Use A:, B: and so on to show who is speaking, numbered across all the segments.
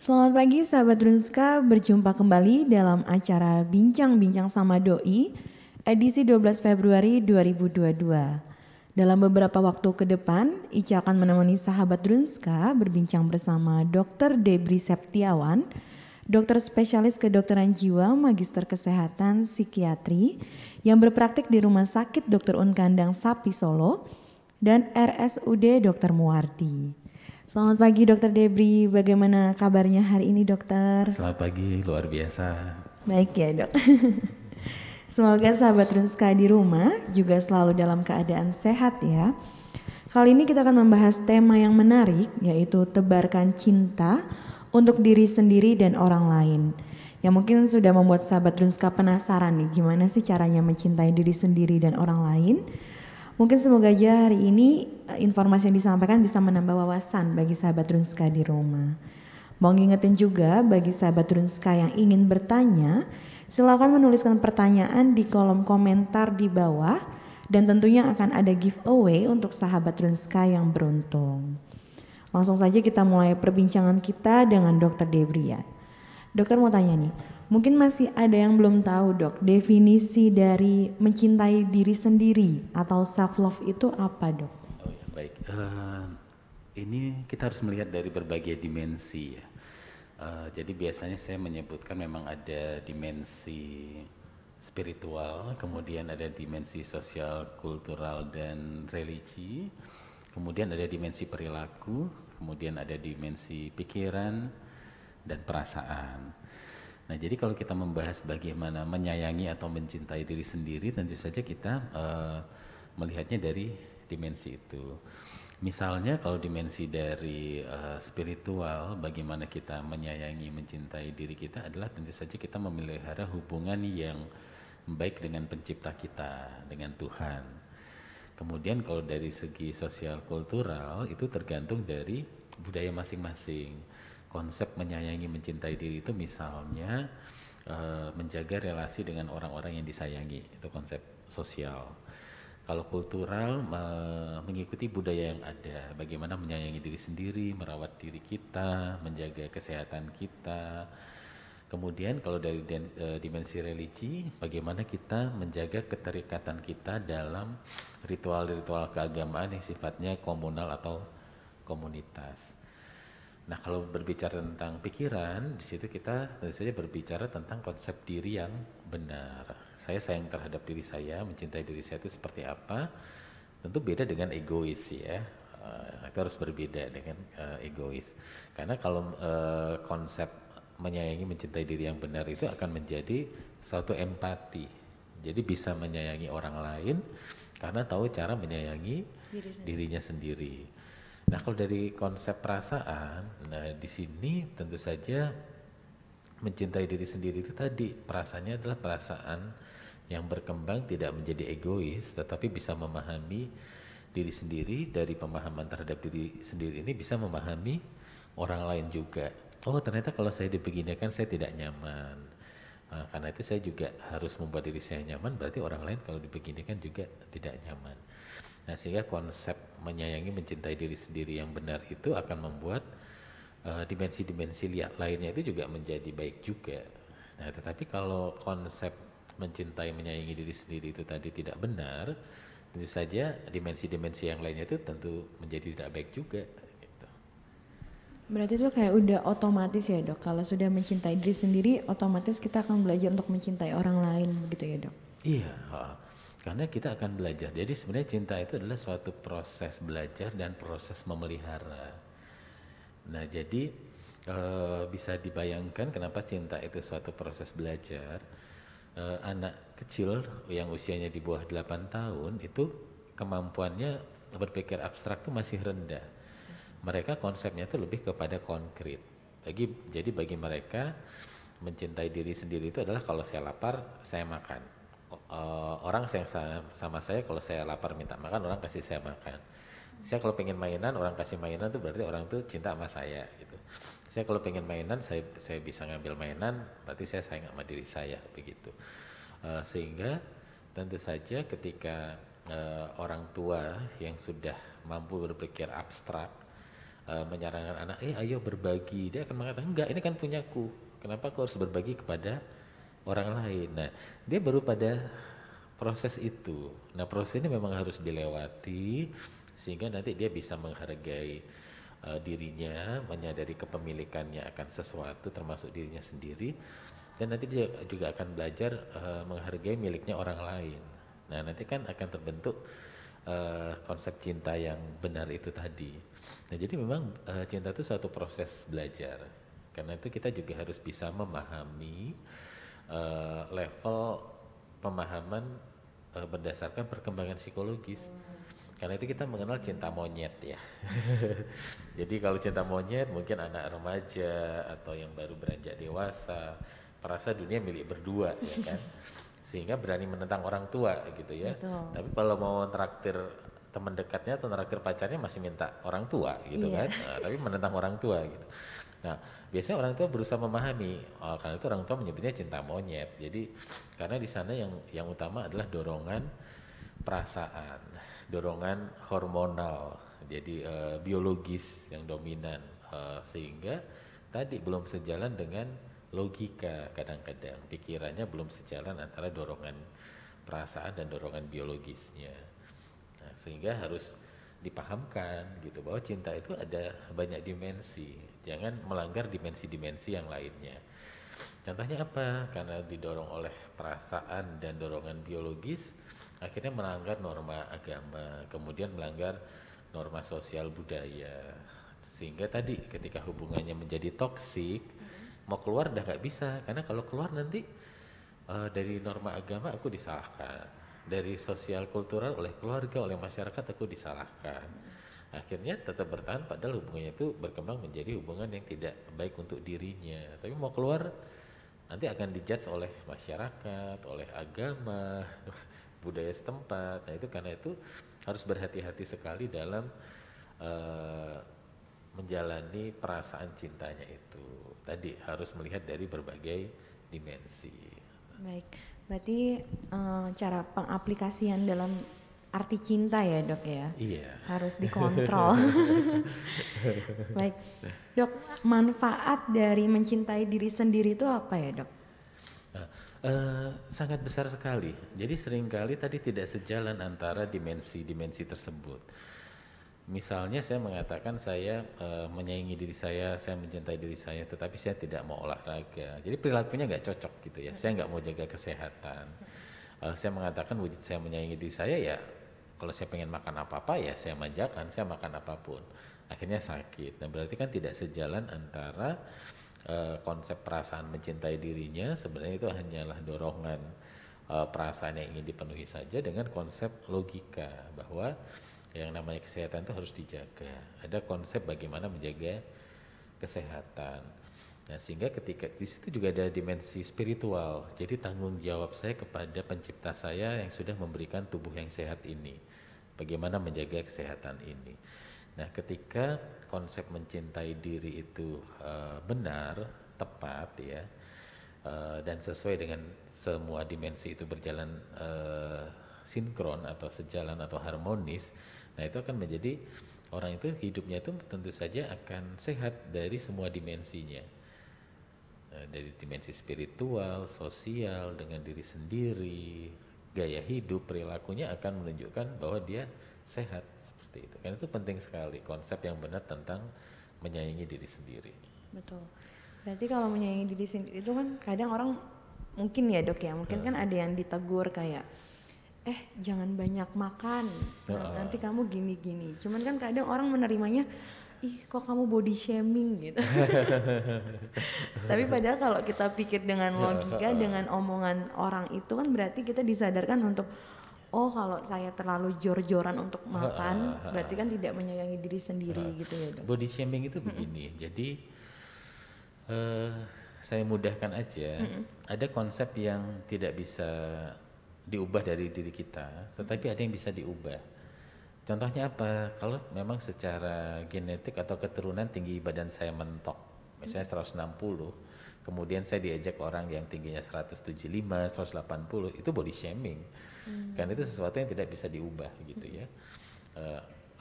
A: Selamat pagi sahabat Drunska, berjumpa kembali dalam acara Bincang-Bincang sama Doi, edisi 12 Februari 2022. Dalam beberapa waktu ke depan, Ica akan menemani sahabat Drunska berbincang bersama Dr. Debri Septiawan, dokter spesialis kedokteran jiwa, magister kesehatan psikiatri, yang berpraktik di Rumah Sakit Dr. Unkandang Sapi Solo, dan RSUD Dr. Muwardi. Selamat pagi Dokter Debri, bagaimana kabarnya hari ini dokter?
B: Selamat pagi, luar biasa.
A: Baik ya dok. Semoga sahabat Runska di rumah juga selalu dalam keadaan sehat ya. Kali ini kita akan membahas tema yang menarik, yaitu tebarkan cinta untuk diri sendiri dan orang lain. Yang mungkin sudah membuat sahabat Runska penasaran nih, gimana sih caranya mencintai diri sendiri dan orang lain. Mungkin semoga aja hari ini informasi yang disampaikan bisa menambah wawasan bagi sahabat Runska di rumah. Mau ngingetin juga bagi sahabat Runska yang ingin bertanya, silakan menuliskan pertanyaan di kolom komentar di bawah dan tentunya akan ada giveaway untuk sahabat Runska yang beruntung. Langsung saja kita mulai perbincangan kita dengan Dr. Debria. Dokter mau tanya nih, mungkin masih ada yang belum tahu dok, definisi dari mencintai diri sendiri atau self love itu apa dok?
B: Oh ya, baik. Ini kita harus melihat dari berbagai dimensi ya. Jadi biasanya saya menyebutkan memang ada dimensi spiritual, kemudian ada dimensi sosial, kultural, dan religi, kemudian ada dimensi perilaku, kemudian ada dimensi pikiran, dan perasaan. Nah, jadi kalau kita membahas bagaimana menyayangi atau mencintai diri sendiri, tentu saja kita melihatnya dari dimensi itu. Misalnya kalau dimensi dari spiritual, bagaimana kita menyayangi, mencintai diri kita adalah tentu saja kita memelihara hubungan yang baik dengan pencipta kita, dengan Tuhan. Kemudian kalau dari segi sosial kultural itu tergantung dari budaya masing-masing. Konsep menyayangi mencintai diri itu misalnya menjaga relasi dengan orang-orang yang disayangi, itu konsep sosial. Kalau kultural mengikuti budaya yang ada, bagaimana menyayangi diri sendiri, merawat diri kita, menjaga kesehatan kita. Kemudian kalau dari dimensi religi, bagaimana kita menjaga keterikatan kita dalam ritual-ritual keagamaan yang sifatnya komunal atau komunitas. Nah, kalau berbicara tentang pikiran, di situ kita tentu saja berbicara tentang konsep diri yang benar. Saya sayang terhadap diri saya, mencintai diri saya itu seperti apa? Tentu beda dengan egois ya. Itu harus berbeda dengan egois. Karena kalau konsep menyayangi, mencintai diri yang benar itu akan menjadi suatu empati. Jadi bisa menyayangi orang lain karena tahu cara menyayangi dirinya sendiri. Nah, kalau dari konsep perasaan, nah di sini tentu saja mencintai diri sendiri itu tadi, perasaannya adalah perasaan yang berkembang tidak menjadi egois, tetapi bisa memahami diri sendiri. Dari pemahaman terhadap diri sendiri ini bisa memahami orang lain juga. Oh, ternyata kalau saya dibeginikan saya tidak nyaman. Nah, karena itu saya juga harus membuat diri saya nyaman, berarti orang lain kalau dibeginikan juga tidak nyaman. Nah, sehingga konsep menyayangi, mencintai diri sendiri yang benar itu akan membuat dimensi-dimensi lainnya itu juga menjadi baik juga. Nah, tetapi kalau konsep mencintai, menyayangi diri sendiri itu tadi tidak benar, tentu saja dimensi-dimensi yang lainnya itu tentu menjadi tidak baik juga. Gitu.
A: Berarti itu kayak udah otomatis ya dok, kalau sudah mencintai diri sendiri otomatis kita akan belajar untuk mencintai orang lain begitu ya dok?
B: Iya, karena kita akan belajar. Jadi sebenarnya cinta itu adalah suatu proses belajar dan proses memelihara. Nah, jadi bisa dibayangkan kenapa cinta itu suatu proses belajar. Anak kecil yang usianya di bawah 8 tahun itu kemampuannya berpikir abstrak itu masih rendah. Mereka konsepnya itu lebih kepada konkret. Jadi bagi mereka mencintai diri sendiri itu adalah kalau saya lapar, saya makan. Orang sayang sama saya, kalau saya lapar minta makan, orang kasih saya makan. Saya kalau pengen mainan, orang kasih mainan itu berarti orang itu cinta sama saya gitu. Saya kalau pengen mainan, saya bisa ngambil mainan, berarti saya sayang sama diri saya begitu. Sehingga tentu saja ketika orang tua yang sudah mampu berpikir abstrak menyarankan anak, ayo berbagi, dia akan mengatakan enggak, ini kan punyaku, kenapa kau harus berbagi kepada orang lain. Nah, dia baru pada proses itu. Nah, proses ini memang harus dilewati sehingga nanti dia bisa menghargai dirinya, menyadari kepemilikannya akan sesuatu termasuk dirinya sendiri, dan nanti dia juga akan belajar menghargai miliknya orang lain. Nah, nanti kan akan terbentuk konsep cinta yang benar itu tadi. Nah, jadi memang cinta itu suatu proses belajar. Karena itu kita juga harus bisa memahami level pemahaman berdasarkan perkembangan psikologis. Karena itu kita mengenal cinta monyet ya. Jadi kalau cinta monyet mungkin anak remaja atau yang baru beranjak dewasa merasa dunia milik berdua ya kan. Sehingga berani menentang orang tua gitu ya.
A: Betul.
B: Tapi kalau mau traktir teman dekatnya atau traktir pacarnya masih minta orang tua gitu kan. Nah, tapi menentang orang tua gitu. Nah, biasanya orang tua berusaha memahami, karena itu orang tua menyebutnya cinta monyet. Jadi karena di sana yang utama adalah dorongan perasaan, dorongan hormonal, jadi biologis yang dominan, sehingga tadi belum sejalan dengan logika. Kadang-kadang pikirannya belum sejalan antara dorongan perasaan dan dorongan biologisnya. Nah, sehingga harus dipahamkan gitu bahwa cinta itu ada banyak dimensi, jangan melanggar dimensi-dimensi yang lainnya. Contohnya apa? Karena didorong oleh perasaan dan dorongan biologis, akhirnya melanggar norma agama, kemudian melanggar norma sosial budaya, sehingga tadi ketika hubungannya menjadi toksik, mau keluar udah nggak bisa, karena kalau keluar nanti dari norma agama aku disalahkan, dari sosial kultural oleh keluarga, oleh masyarakat aku disalahkan. Akhirnya tetap bertahan padahal hubungannya itu berkembang menjadi hubungan yang tidak baik untuk dirinya. Tapi mau keluar nanti akan dijudge oleh masyarakat, oleh agama, budaya setempat. Nah itu karena itu harus berhati-hati sekali dalam menjalani perasaan cintanya itu. Tadi harus melihat dari berbagai dimensi.
A: Baik, berarti cara pengaplikasian dalam arti cinta ya dok ya?
B: Iya.
A: Harus dikontrol. Baik, dok, manfaat dari mencintai diri sendiri itu apa ya dok?
B: Nah, sangat besar sekali. Jadi seringkali tadi tidak sejalan antara dimensi-dimensi tersebut. Misalnya saya mengatakan saya menyayangi diri saya mencintai diri saya, tetapi saya tidak mau olahraga. Jadi perilakunya nggak cocok gitu ya. Saya nggak mau jaga kesehatan. Saya mengatakan wujud saya menyayangi diri saya ya, kalau saya pengen makan apa-apa ya saya manjakan, saya makan apapun. Akhirnya sakit. Nah berarti kan tidak sejalan antara konsep perasaan mencintai dirinya, sebenarnya itu hanyalah dorongan perasaan yang ingin dipenuhi saja, dengan konsep logika bahwa yang namanya kesehatan itu harus dijaga. Ada konsep bagaimana menjaga kesehatan. Nah, sehingga ketika di situ juga ada dimensi spiritual. Jadi tanggung jawab saya kepada pencipta saya yang sudah memberikan tubuh yang sehat ini. Bagaimana menjaga kesehatan ini. Nah, ketika konsep mencintai diri itu benar, tepat ya, dan sesuai dengan semua dimensi itu berjalan sinkron atau sejalan atau harmonis, nah itu akan menjadi orang itu hidupnya itu tentu saja akan sehat dari semua dimensinya, dari dimensi spiritual, sosial, dengan diri sendiri, gaya hidup, perilakunya akan menunjukkan bahwa dia sehat seperti itu. Karena itu penting sekali konsep yang benar tentang menyayangi diri sendiri.
A: Betul. Berarti kalau menyayangi diri sendiri itu kan kadang orang mungkin ya dok ya, mungkin kan ada yang ditegur kayak jangan banyak makan, nanti kamu gini-gini. Cuman kan kadang orang menerimanya, ih kok kamu body shaming gitu. Tapi padahal kalau kita pikir dengan logika, dengan omongan orang itu kan berarti kita disadarkan untuk, oh kalau saya terlalu jor-joran untuk makan, berarti kan tidak menyayangi diri sendiri gitu ya dok.
B: Body shaming itu begini, jadi saya mudahkan aja, ada konsep yang tidak bisa diubah dari diri kita, tetapi ada yang bisa diubah. Contohnya apa? Kalau memang secara genetik atau keturunan tinggi badan saya mentok, misalnya 160, kemudian saya diajak orang yang tingginya 175, 180, itu body shaming. Karena itu sesuatu yang tidak bisa diubah gitu ya.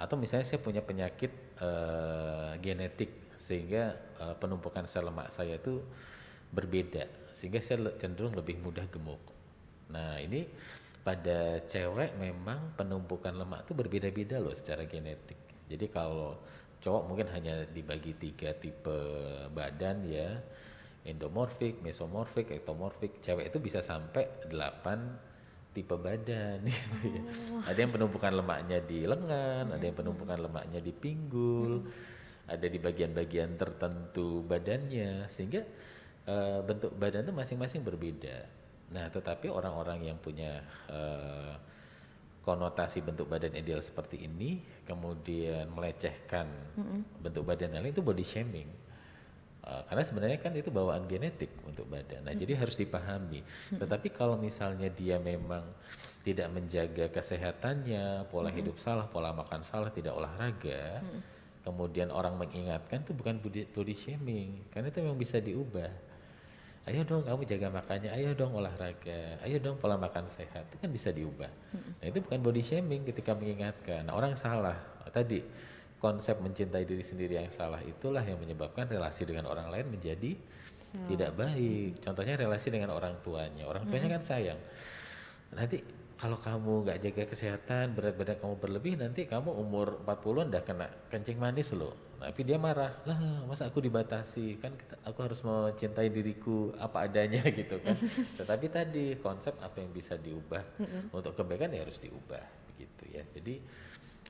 B: Atau misalnya saya punya penyakit genetik sehingga penumpukan sel lemak saya itu berbeda sehingga saya cenderung lebih mudah gemuk. Nah ini pada cewek memang penumpukan lemak itu berbeda-beda loh secara genetik. Jadi kalau cowok mungkin hanya dibagi 3 tipe badan ya, endomorfik, mesomorfik, ektomorfik. Cewek itu bisa sampai 8 tipe badan gitu ya. Ada yang penumpukan lemaknya di lengan, ada yang penumpukan lemaknya di pinggul, ada di bagian-bagian tertentu badannya, sehingga bentuk badan itu masing-masing berbeda. Nah, tetapi orang-orang yang punya konotasi bentuk badan ideal seperti ini, kemudian melecehkan bentuk badan lain, itu body shaming. Karena sebenarnya kan itu bawaan genetik untuk badan. Nah, jadi harus dipahami. Tetapi kalau misalnya dia memang tidak menjaga kesehatannya, pola hidup salah, pola makan salah, tidak olahraga, kemudian orang mengingatkan itu bukan body shaming, karena itu memang bisa diubah. Ayo dong kamu jaga makannya, ayo dong olahraga, ayo dong pola makan sehat, itu kan bisa diubah. Nah itu bukan body shaming ketika mengingatkan. Nah, orang salah, tadi konsep mencintai diri sendiri yang salah itulah yang menyebabkan relasi dengan orang lain menjadi tidak baik. Contohnya relasi dengan orang tuanya kan sayang. Nanti kalau kamu nggak jaga kesehatan, berat badan kamu berlebih, nanti kamu umur 40-an udah kena kencing manis loh. Tapi dia marah, lah masa aku dibatasi, kan aku harus mencintai diriku apa adanya gitu kan. Tetapi tadi konsep apa yang bisa diubah untuk kebaikan ya harus diubah begitu ya. Jadi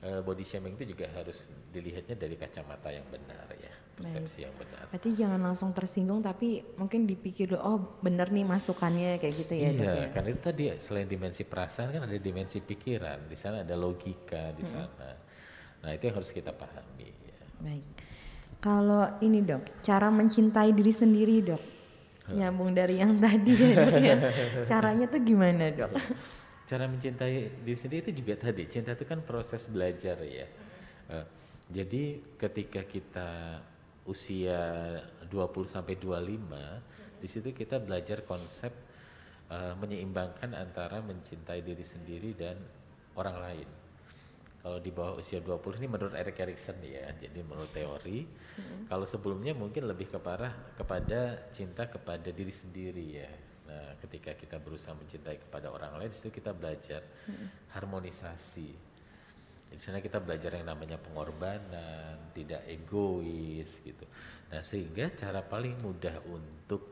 B: body shaming itu juga harus dilihatnya dari kacamata yang benar ya, persepsi yang benar.
A: Berarti jangan langsung tersinggung tapi mungkin dipikir dulu, oh benar nih masukannya kayak gitu ya.
B: Iya,
A: ya?
B: karena itu tadi selain dimensi perasaan kan ada dimensi pikiran, di sana ada logika di sana. Nah itu yang harus kita pahami. Ya.
A: Baik. Kalau ini Dok, cara mencintai diri sendiri Dok, nyambung dari yang tadi ya Dok ya. Caranya tuh gimana Dok?
B: Cara mencintai diri sendiri itu juga tadi, cinta itu kan proses belajar ya. Jadi ketika kita usia 20 sampai 25, di situ kita belajar konsep menyeimbangkan antara mencintai diri sendiri dan orang lain. Kalau di bawah usia 20 ini menurut Erik Erikson ya, jadi menurut teori, kalau sebelumnya mungkin lebih kepada cinta kepada diri sendiri ya. Nah, ketika kita berusaha mencintai kepada orang lain, di situ kita belajar harmonisasi. Di sana kita belajar yang namanya pengorbanan, tidak egois gitu. Nah, sehingga cara paling mudah untuk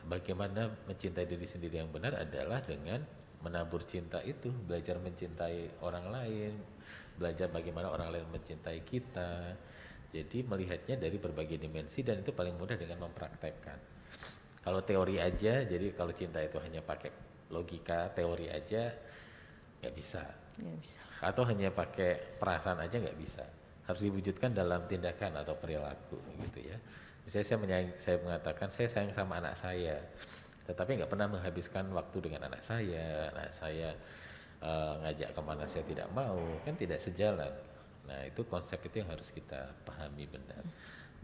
B: bagaimana mencintai diri sendiri yang benar adalah dengan menabur cinta itu, belajar mencintai orang lain, belajar bagaimana orang lain mencintai kita. Jadi melihatnya dari berbagai dimensi dan itu paling mudah dengan mempraktekkan. Kalau teori aja, jadi kalau cinta itu hanya pakai logika, teori aja nggak bisa. Atau hanya pakai perasaan aja nggak bisa. Harus diwujudkan dalam tindakan atau perilaku gitu ya. Misalnya saya mengatakan saya sayang sama anak saya, tetapi nggak pernah menghabiskan waktu dengan anak saya ngajak kemana saya tidak mau, kan tidak sejalan. Nah itu konsep itu yang harus kita pahami benar.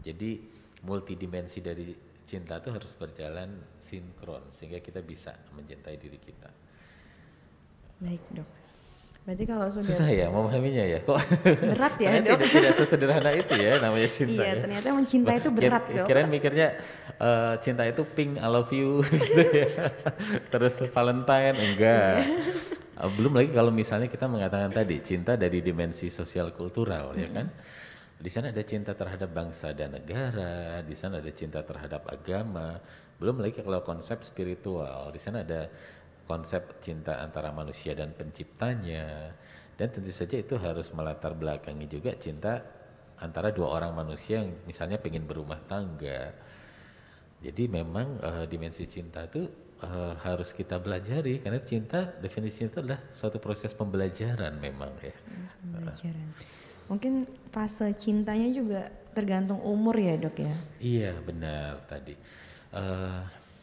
B: Jadi multidimensi dari cinta itu harus berjalan sinkron sehingga kita bisa mencintai diri kita.
A: Baik Dok. Berarti kalau sudah
B: susah ya memahaminya ya, kok
A: berat ya Dok?
B: tidak sesederhana itu ya namanya cinta.
A: Iya
B: ya.
A: ternyata mencinta itu berat Dok.
B: Kirain mikirnya cinta itu pink I love you gitu ya. Terus Valentine enggak. Belum lagi kalau misalnya kita mengatakan tadi cinta dari dimensi sosial kultural ya kan. Di sana ada cinta terhadap bangsa dan negara, di sana ada cinta terhadap agama, belum lagi kalau konsep spiritual, di sana ada konsep cinta antara manusia dan penciptanya, dan tentu saja itu harus melatar belakangi juga cinta antara dua orang manusia yang misalnya pengen berumah tangga. Jadi memang dimensi cinta itu harus kita belajari karena cinta definisinya itu adalah suatu proses pembelajaran memang ya.
A: Pembelajaran. Mungkin fase cintanya juga tergantung umur ya Dok ya?
B: Iya benar tadi.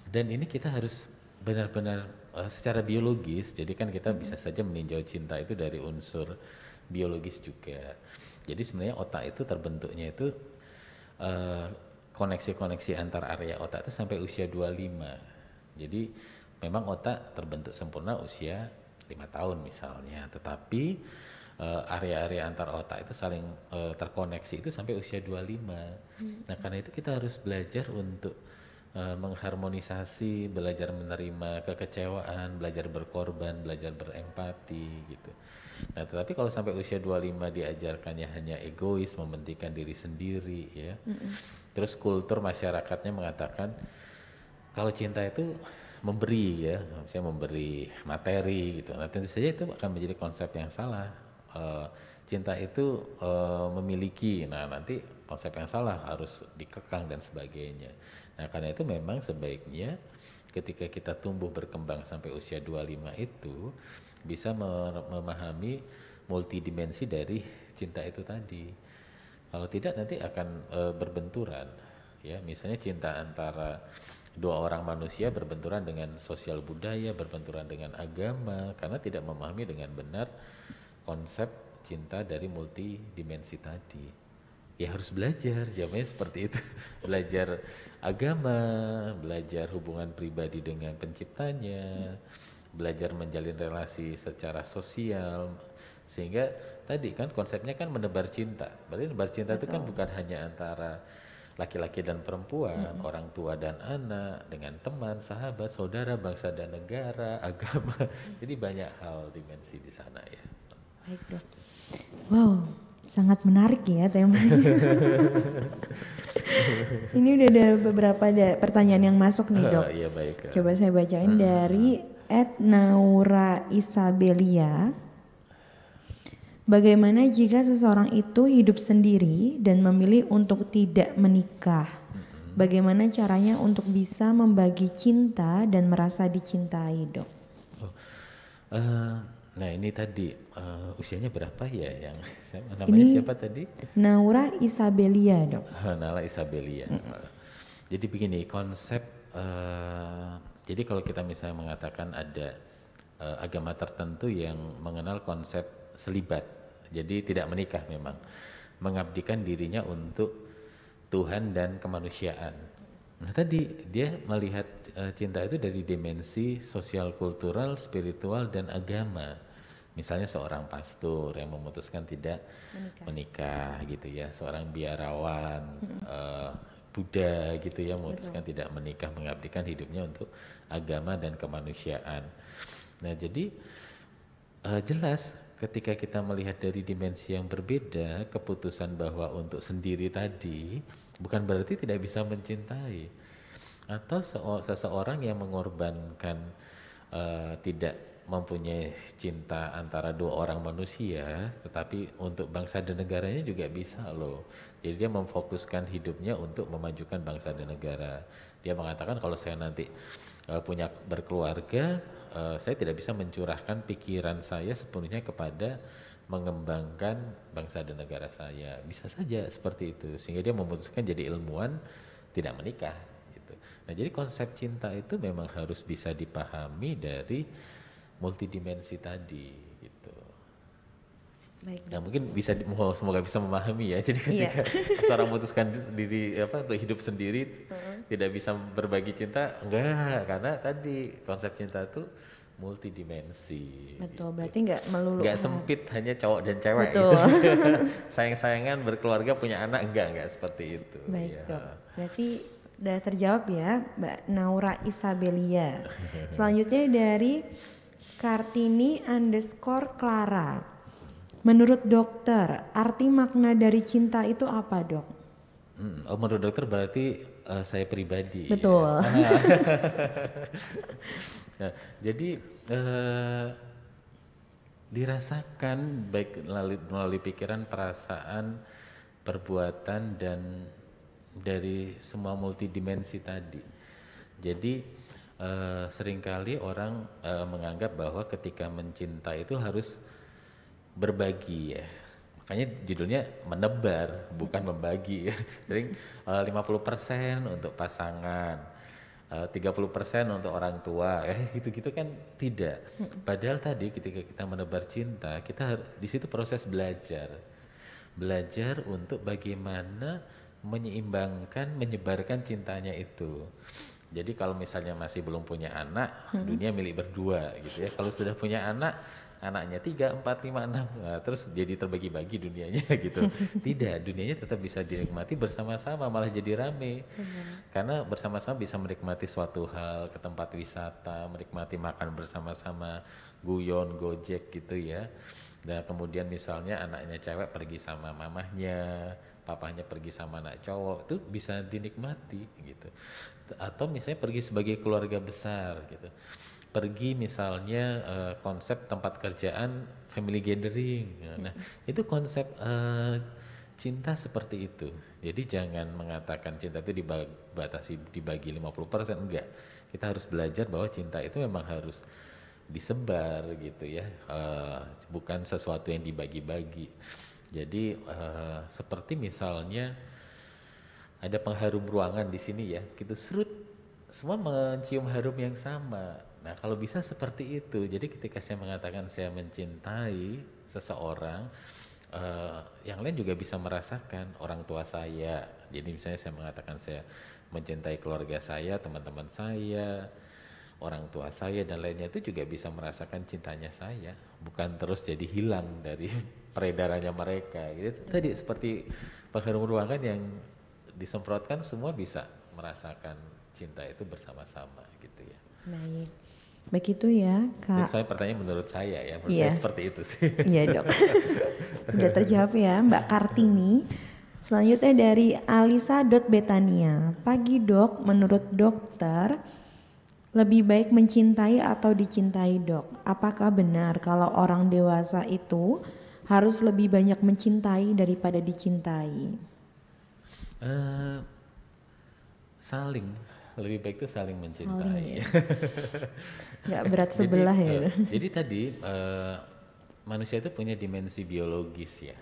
B: Dan ini kita harus benar-benar secara biologis, jadi kan kita bisa saja meninjau cinta itu dari unsur biologis juga. Jadi sebenarnya otak itu terbentuknya itu koneksi-koneksi antar area otak itu sampai usia 25. Jadi memang otak terbentuk sempurna usia 5 tahun misalnya, tetapi area-area antar otak itu saling terkoneksi itu sampai usia 25. Nah karena itu kita harus belajar untuk mengharmonisasi, belajar menerima kekecewaan, belajar berkorban, belajar berempati gitu. Nah tetapi kalau sampai usia 25 diajarkannya hanya egois, mementingkan diri sendiri ya. Terus kultur masyarakatnya mengatakan kalau cinta itu memberi ya, misalnya memberi materi gitu. Nah tentu saja itu akan menjadi konsep yang salah. Cinta itu memiliki, nah nanti konsep yang salah harus dikekang dan sebagainya. Nah karena itu memang sebaiknya ketika kita tumbuh berkembang sampai usia 25 itu bisa memahami multidimensi dari cinta itu tadi. Kalau tidak nanti akan berbenturan ya, misalnya cinta antara dua orang manusia berbenturan dengan sosial budaya, berbenturan dengan agama karena tidak memahami dengan benar konsep cinta dari multidimensi tadi. Ya harus belajar, jawabannya seperti itu. Belajar agama, belajar hubungan pribadi dengan penciptanya, belajar menjalin relasi secara sosial, sehingga tadi kan konsepnya kan menebar cinta. Berarti menebar cinta itu kan bukan hanya antara laki-laki dan perempuan, orang tua dan anak, dengan teman, sahabat, saudara, bangsa dan negara, agama. Jadi banyak hal dimensi di sana ya.
A: Baik dok. Wow, sangat menarik ya temanya. Ini udah ada beberapa pertanyaan yang masuk nih dok.
B: Iya baik.
A: Coba saya bacain dari @Naura Isabelia. Bagaimana jika seseorang itu hidup sendiri dan memilih untuk tidak menikah? Bagaimana caranya untuk bisa membagi cinta dan merasa dicintai, dok?
B: Nah ini tadi usianya berapa ya yang namanya ini siapa tadi?
A: Naura Isabelia, dok.
B: Naura Isabelia. Jadi begini konsep. Jadi kalau kita misalnya mengatakan ada agama tertentu yang mengenal konsep selibat, jadi tidak menikah memang, mengabdikan dirinya untuk Tuhan dan kemanusiaan. Nah tadi dia melihat cinta itu dari dimensi sosial, kultural, spiritual dan agama. Misalnya seorang pastor yang memutuskan tidak menikah gitu ya, seorang biarawan Buddha gitu ya memutuskan tidak menikah, mengabdikan hidupnya untuk agama dan kemanusiaan. Nah jadi jelas ketika kita melihat dari dimensi yang berbeda, keputusan bahwa untuk sendiri tadi bukan berarti tidak bisa mencintai. Atau seseorang yang mengorbankan tidak mempunyai cinta antara dua orang manusia, tetapi untuk bangsa dan negaranya juga bisa loh. Jadi dia memfokuskan hidupnya untuk memajukan bangsa dan negara. Dia mengatakan kalau saya nanti punya berkeluarga, saya tidak bisa mencurahkan pikiran saya sepenuhnya kepada mengembangkan bangsa dan negara saya. Bisa saja seperti itu, sehingga dia memutuskan jadi ilmuwan, tidak menikah gitu. Nah jadi konsep cinta itu memang harus bisa dipahami dari multidimensi tadi gitu.
A: Baik.
B: Nah mungkin bisa semoga bisa memahami ya. Jadi ketika seorang memutuskan diri untuk hidup sendiri, tidak bisa berbagi cinta, enggak, karena tadi konsep cinta itu multidimensi.
A: Betul,
B: gitu.
A: berarti nggak melulu.
B: Nggak sempit hanya cowok dan cewek.
A: Betul.
B: Gitu. Sayang-sayangan berkeluarga punya anak, enggak seperti itu.
A: Baik
B: ya.
A: dok, berarti udah terjawab ya Mbak Naura Isabelia. Selanjutnya dari Kartini_Clara. Menurut dokter, arti makna dari cinta itu apa dok?
B: Menurut dokter berarti saya pribadi.
A: Betul.
B: Ya. Nah, jadi dirasakan baik melalui pikiran, perasaan, perbuatan dan dari semua multidimensi tadi. Jadi seringkali orang menganggap bahwa ketika mencinta itu harus berbagi ya. Makanya judulnya menebar, bukan membagi ya. Sering 50% untuk pasangan, 30% untuk orang tua, gitu-gitu kan tidak. Padahal tadi ketika kita menebar cinta, kita di situ proses belajar untuk bagaimana menyeimbangkan, menyebarkan cintanya itu. Jadi kalau misalnya masih belum punya anak, dunia milik berdua gitu ya. Kalau sudah punya anak anaknya 3, 4, 5, 6, nah, terus jadi terbagi-bagi dunianya gitu. Tidak, dunianya tetap bisa dinikmati bersama-sama, malah jadi rame. Karena bersama-sama bisa menikmati suatu hal, ke tempat wisata, menikmati makan bersama-sama, guyon, gojek gitu ya. Dan kemudian misalnya anaknya cewek pergi sama mamahnya, papahnya pergi sama anak cowok, itu bisa dinikmati gitu. Atau misalnya pergi sebagai keluarga besar gitu. Pergi misalnya konsep tempat kerjaan family gathering. Nah, itu konsep cinta seperti itu. Jadi jangan mengatakan cinta itu dibatasi dibagi 50%, enggak. Kita harus belajar bahwa cinta itu memang harus disebar gitu ya. Bukan sesuatu yang dibagi-bagi. Jadi seperti misalnya ada pengharum ruangan di sini ya, gitu serut semua mencium harum yang sama. Nah, kalau bisa seperti itu. Jadi ketika saya mengatakan saya mencintai seseorang, yang lain juga bisa merasakan orang tua saya. Jadi misalnya saya mengatakan saya mencintai keluarga saya, teman-teman saya, orang tua saya dan lainnya itu juga bisa merasakan cintanya saya. Bukan terus jadi hilang dari peredarannya mereka. Gitu. Tadi seperti pengharum ruangan yang disemprotkan semua bisa merasakan cinta itu bersama-sama gitu ya.
A: Baik. Begitu ya, Kak.
B: Soalnya pertanyaan menurut saya ya, menurut
A: Iya.
B: saya seperti itu sih.
A: Iya, Dok. Udah terjawab ya, Mbak Kartini. Selanjutnya dari Alisa.Betania. Pagi, Dok. Menurut dokter, lebih baik mencintai atau dicintai, Dok? Apakah benar kalau orang dewasa itu harus lebih banyak mencintai daripada dicintai?
B: Saling, lebih baik itu saling mencintai.
A: Saling, ya? Nggak berat sebelah ya.
B: Jadi tadi manusia itu punya dimensi biologis ya.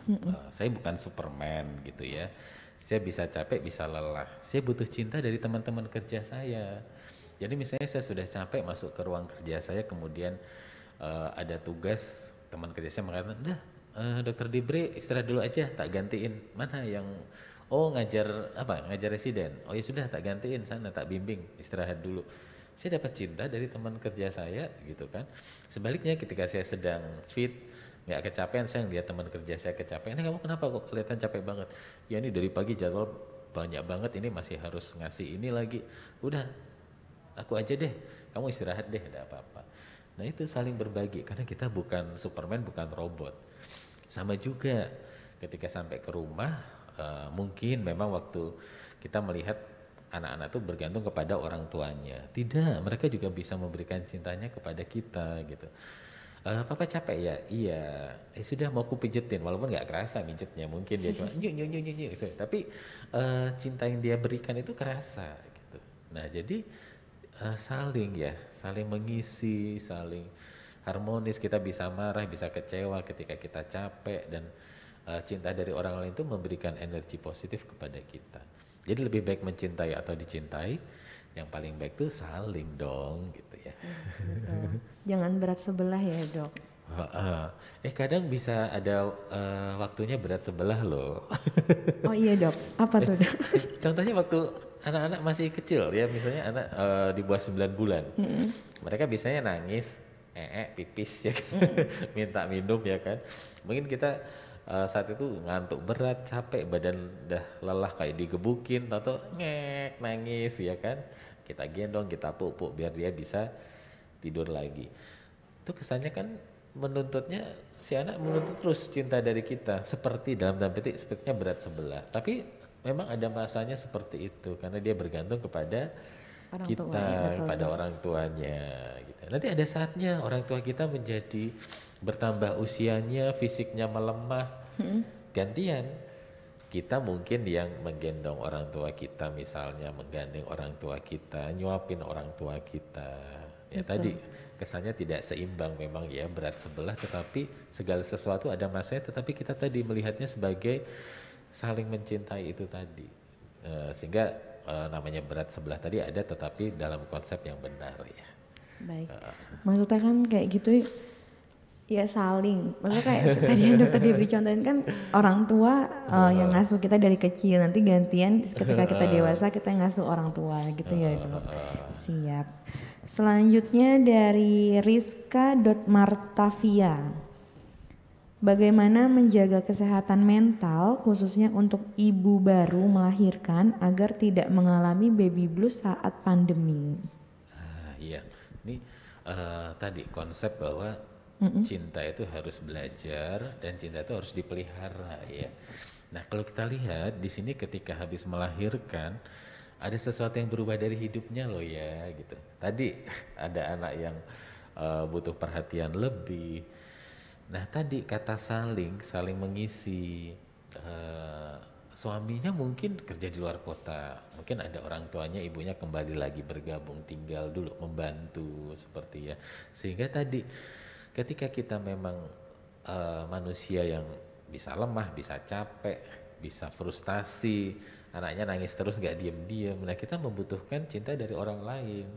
B: Saya bukan Superman gitu ya. Saya bisa capek, bisa lelah. Saya butuh cinta dari teman-teman kerja saya. Jadi misalnya saya sudah capek masuk ke ruang kerja saya, kemudian ada tugas, teman kerja saya mengatakan, "Dah, Dokter Dibre istirahat dulu aja, tak gantiin." Mana yang ngajar apa? Ngajar residen. Oh ya sudah, tak gantiin sana, tak bimbing, istirahat dulu. Saya dapat cinta dari teman kerja saya gitu kan. Sebaliknya ketika saya sedang fit, nggak kecapean, saya lihat teman kerja saya kecapean. Kamu kenapa kok kelihatan capek banget? Ya ini dari pagi jadwal banyak banget, ini masih harus ngasih ini lagi. Udah, aku aja deh, kamu istirahat deh, ada apa-apa. Nah itu saling berbagi, karena kita bukan Superman, bukan robot. Sama juga ketika sampai ke rumah, mungkin memang waktu kita melihat anak-anak itu bergantung kepada orang tuanya. Tidak, mereka juga bisa memberikan cintanya kepada kita gitu. Papa capek ya? Iya. Sudah mau aku pijetin, walaupun nggak kerasa mijetnya, mungkin dia cuma nyuk nyuk nyuk nyuk nyuk. Tapi cinta yang dia berikan itu kerasa gitu. Nah jadi saling ya, saling mengisi, saling harmonis. Kita bisa marah, bisa kecewa ketika kita capek, dan cinta dari orang lain itu memberikan energi positif kepada kita. Jadi lebih baik mencintai atau dicintai, yang paling baik tuh saling dong gitu ya.
A: Betul. Jangan berat sebelah ya, Dok.
B: Kadang bisa ada waktunya berat sebelah loh.
A: Oh iya, Dok. Apa tuh, Dok?
B: Contohnya waktu anak-anak masih kecil ya, misalnya anak di bawah 9 bulan. Mereka biasanya nangis, pipis ya kan? Minta minum ya kan. Mungkin kita saat itu ngantuk berat, capek, badan udah lelah kayak digebukin, atau ngek nangis ya kan. Kita gendong, kita pupuk biar dia bisa tidur lagi. Itu kesannya kan menuntutnya, si anak menuntut terus cinta dari kita, seperti dalam tanda petik sepertinya berat sebelah. Tapi memang ada masanya seperti itu, karena dia bergantung kepada orang kita, tua, kepada orang tuanya gitu. Nanti ada saatnya orang tua kita menjadi bertambah usianya, fisiknya melemah, gantian. Kita mungkin yang menggendong orang tua kita, misalnya menggandeng orang tua kita, nyuapin orang tua kita. Ya tadi kesannya tidak seimbang memang ya, berat sebelah, tetapi segala sesuatu ada masanya, tetapi kita tadi melihatnya sebagai saling mencintai itu tadi. Sehingga namanya berat sebelah tadi ada, tetapi dalam konsep yang benar ya.
A: Baik. Maksudnya kan kayak gitu Ya saling, maksudnya kayak tadi yang dokter Debri contohin kan orang tua yang ngasuh kita dari kecil, nanti gantian ketika kita dewasa kita ngasuh orang tua gitu ya dok. Siap. Selanjutnya dari Rizka.Martavia. Bagaimana menjaga kesehatan mental khususnya untuk ibu baru melahirkan agar tidak mengalami baby blues saat pandemi?
B: Iya, ini tadi konsep bahwa cinta itu harus belajar dan cinta itu harus dipelihara ya. Nah kalau kita lihat di sini ketika habis melahirkan ada sesuatu yang berubah dari hidupnya loh ya gitu. Tadi ada anak yang butuh perhatian lebih. Nah tadi kata saling mengisi. Suaminya mungkin kerja di luar kota, mungkin ada orang tuanya, ibunya kembali lagi bergabung tinggal dulu membantu seperti ya. Sehingga tadi ketika kita memang manusia yang bisa lemah, bisa capek, bisa frustasi, anaknya nangis terus gak diem-diem, nah kita membutuhkan cinta dari orang lain.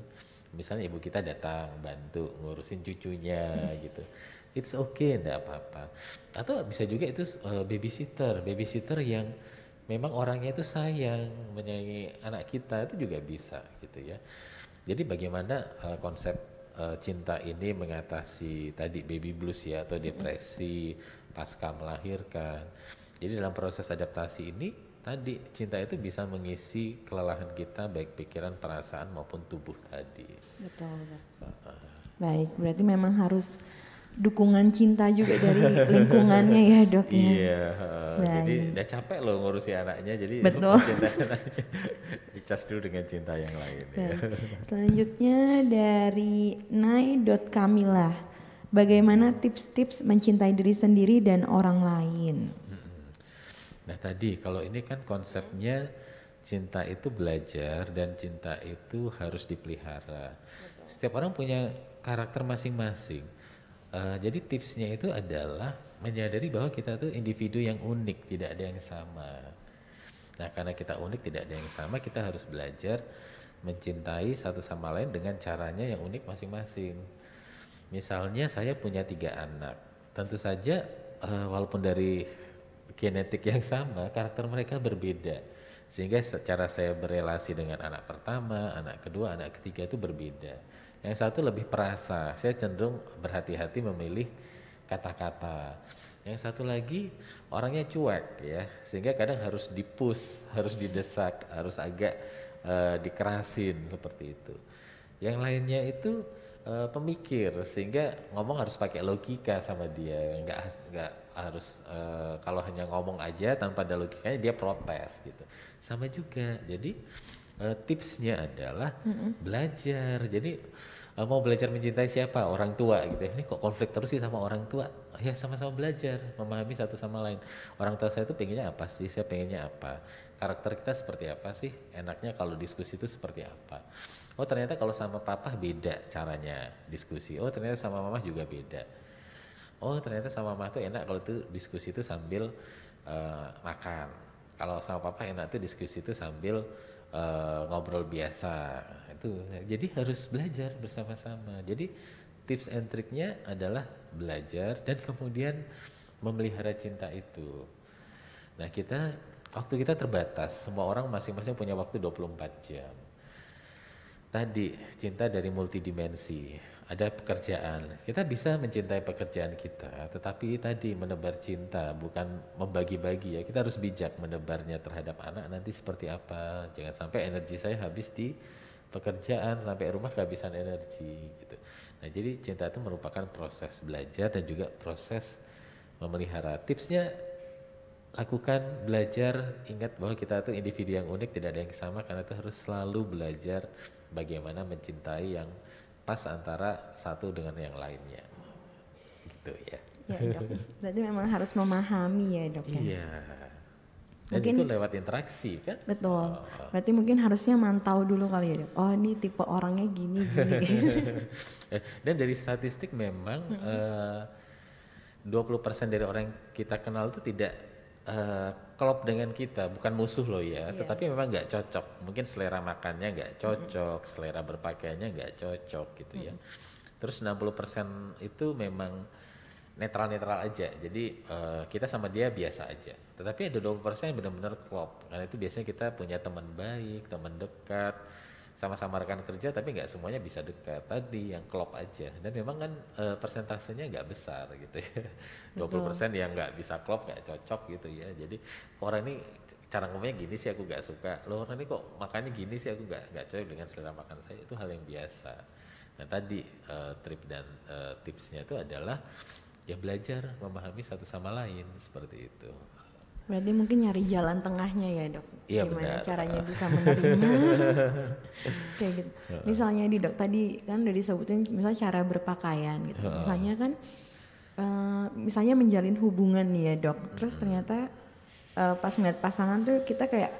B: Misalnya ibu kita datang bantu ngurusin cucunya gitu, it's okay, enggak apa-apa. Atau bisa juga itu babysitter yang memang orangnya itu sayang, menyayangi anak kita, itu juga bisa gitu ya. Jadi bagaimana konsep cinta ini mengatasi tadi baby blues ya atau depresi pasca melahirkan. Jadi dalam proses adaptasi ini tadi cinta itu bisa mengisi kelelahan kita baik pikiran, perasaan maupun tubuh tadi.
A: Betul. Baik, berarti memang harus dukungan cinta juga dari lingkungannya ya dok ya.
B: Iya, jadi udah capek loh ngurusi anaknya, jadi
A: betul.
B: Cinta anaknya dicas dulu dengan cinta yang lain. Ya.
A: Selanjutnya dari Nai.Kamila, bagaimana tips-tips mencintai diri sendiri dan orang lain?
B: Nah tadi kalau ini kan konsepnya cinta itu belajar dan cinta itu harus dipelihara. Setiap orang punya karakter masing-masing. Jadi tipsnya itu adalah menyadari bahwa kita tuh individu yang unik, tidak ada yang sama. Nah karena kita unik, tidak ada yang sama, kita harus belajar mencintai satu sama lain dengan caranya yang unik masing-masing. Misalnya saya punya 3 anak, tentu saja walaupun dari genetik yang sama, karakter mereka berbeda. Sehingga cara saya berelasi dengan anak pertama, anak kedua, anak ketiga itu berbeda. Yang satu lebih perasa, saya cenderung berhati-hati memilih kata-kata. Yang satu lagi orangnya cuek ya, sehingga kadang harus dipush, harus didesak, harus agak dikerasin seperti itu. Yang lainnya itu pemikir, sehingga ngomong harus pakai logika sama dia, nggak harus kalau hanya ngomong aja tanpa ada logikanya dia protes gitu. Sama juga, jadi tipsnya adalah belajar. Jadi mau belajar mencintai siapa? Orang tua gitu ya. Ini kok konflik terus sih sama orang tua? Ya sama-sama belajar, memahami satu sama lain. Orang tua saya itu pengennya apa sih? Saya pengennya apa? Karakter kita seperti apa sih? Enaknya kalau diskusi itu seperti apa? Oh ternyata kalau sama papa beda caranya diskusi. Oh ternyata sama mama juga beda. Oh ternyata sama mama tuh enak kalau tuh diskusi itu sambil makan. Kalau sama papa enak tuh diskusi itu sambil ngobrol biasa. Itu jadi harus belajar bersama-sama. Jadi tips and triknya adalah belajar dan kemudian memelihara cinta itu. Nah waktu kita terbatas, semua orang masing-masing punya waktu 24 jam. Tadi cinta dari multidimensi, ada pekerjaan, kita bisa mencintai pekerjaan kita, tetapi tadi menebar cinta bukan membagi-bagi ya, kita harus bijak menebarnya terhadap anak nanti seperti apa. Jangan sampai energi saya habis di pekerjaan, sampai rumah kehabisan energi gitu. Nah jadi cinta itu merupakan proses belajar dan juga proses memelihara. Tipsnya lakukan, belajar, ingat bahwa kita itu individu yang unik, tidak ada yang sama, karena itu harus selalu belajar bagaimana mencintai yang pas antara satu dengan yang lainnya gitu ya.
A: Ya dok, berarti memang harus memahami ya dok ya.
B: Iya. Dan mungkin, itu lewat interaksi kan?
A: Betul, berarti mungkin harusnya mantau dulu kali ya dok. Oh ini tipe orangnya gini.
B: Dan dari statistik memang 20% dari orang yang kita kenal itu tidak klop dengan kita, bukan musuh loh ya, tetapi memang nggak cocok. Mungkin selera makannya nggak cocok, selera berpakaiannya nggak cocok gitu ya. Terus 60% itu memang netral-netral aja. Jadi kita sama dia biasa aja. Tetapi ada 20% yang benar-benar klop. Karena itu biasanya kita punya teman baik, teman dekat, sama-sama rekan kerja, tapi nggak semuanya bisa dekat. Tadi yang klop aja. Dan memang kan persentasenya nggak besar gitu ya. 20% yang nggak bisa klop, nggak cocok gitu ya. Jadi orang ini cara ngomongnya gini sih aku nggak suka. Loh orang ini kok makannya gini sih aku nggak cocok dengan selera makan saya. Itu hal yang biasa. Nah tadi trip dan tipsnya itu adalah ya belajar memahami satu sama lain seperti itu.
A: Berarti mungkin nyari jalan tengahnya ya dok,
B: Iya,
A: gimana
B: benar.
A: caranya bisa menerima kayak gitu. Misalnya di dok tadi kan udah disebutin misalnya cara berpakaian gitu. Misalnya kan misalnya menjalin hubungan nih ya dok, terus ternyata pas ngeliat pasangan tuh kita kayak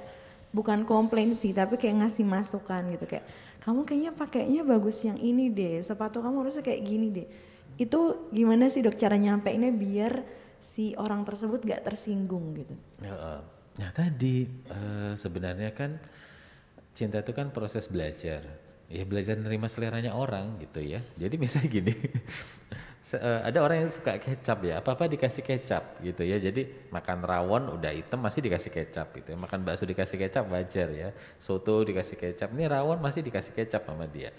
A: bukan komplain sih tapi kayak ngasih masukan gitu, kayak kamu kayaknya pakainya bagus yang ini deh, sepatu kamu harusnya kayak gini deh. Itu gimana sih dok cara nyampeinnya biar si orang tersebut gak tersinggung gitu?
B: Nah tadi sebenarnya kan cinta itu kan proses belajar. Ya belajar nerima seleranya orang gitu ya. Jadi misalnya gini, ada orang yang suka kecap ya, apa-apa dikasih kecap gitu ya. Jadi makan rawon udah hitam masih dikasih kecap gitu ya. Makan bakso dikasih kecap wajar ya. Soto dikasih kecap, ini rawon masih dikasih kecap sama dia.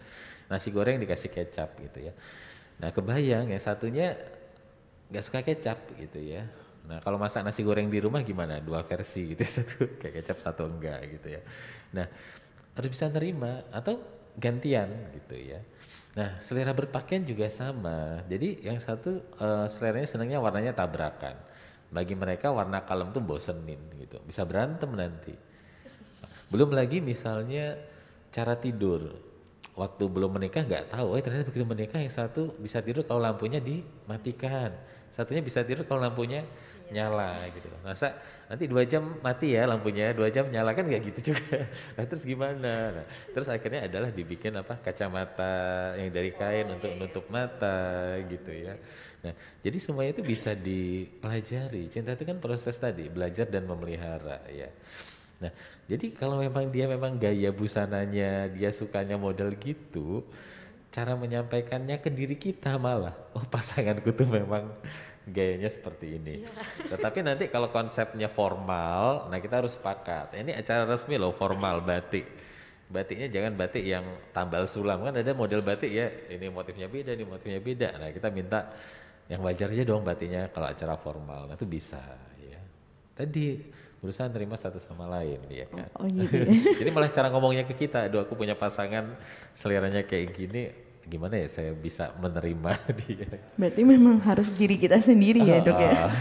B: Nasi goreng dikasih kecap gitu ya. Nah kebayang yang satunya gak suka kecap gitu ya. Nah kalau masak nasi goreng di rumah gimana? Dua versi gitu, satu kayak kecap satu enggak gitu ya. Nah harus bisa nerima atau gantian gitu ya. Nah selera berpakaian juga sama. Jadi yang satu seleranya senangnya warnanya tabrakan. Bagi mereka warna kalem tuh bosenin gitu. Bisa berantem nanti. Belum lagi misalnya cara tidur. Waktu belum menikah nggak tahu, ternyata begitu menikah yang satu bisa tidur kalau lampunya dimatikan, satunya bisa tidur kalau lampunya nyala gitu. Masa nanti 2 jam mati ya lampunya, 2 jam nyala, kan nggak gitu juga. Nah terus gimana? Nah, terus akhirnya adalah dibikin apa, kacamata yang dari kain untuk nutup mata gitu ya. Nah jadi semuanya itu bisa dipelajari. Cinta itu kan proses tadi, belajar dan memelihara ya. Nah, jadi kalau memang dia memang gaya busananya, dia sukanya model gitu, cara menyampaikannya ke diri kita malah, oh pasanganku tuh memang gayanya seperti ini. Tetapi nanti kalau konsepnya formal, nah kita harus sepakat. Ini acara resmi loh, formal batik. Batiknya jangan batik yang tambal sulam, kan ada model batik ya, ini motifnya beda, ini motifnya beda. Nah kita minta yang wajar aja dong batiknya kalau acara formal, nah itu bisa ya. Tadi berusaha nerima satu sama lain ya kan.
A: Oh gitu ya.
B: Jadi malah cara ngomongnya ke kita, aduh aku punya pasangan seleranya kayak gini, gimana ya saya bisa menerima dia.
A: Berarti memang harus diri kita sendiri ya dok ya.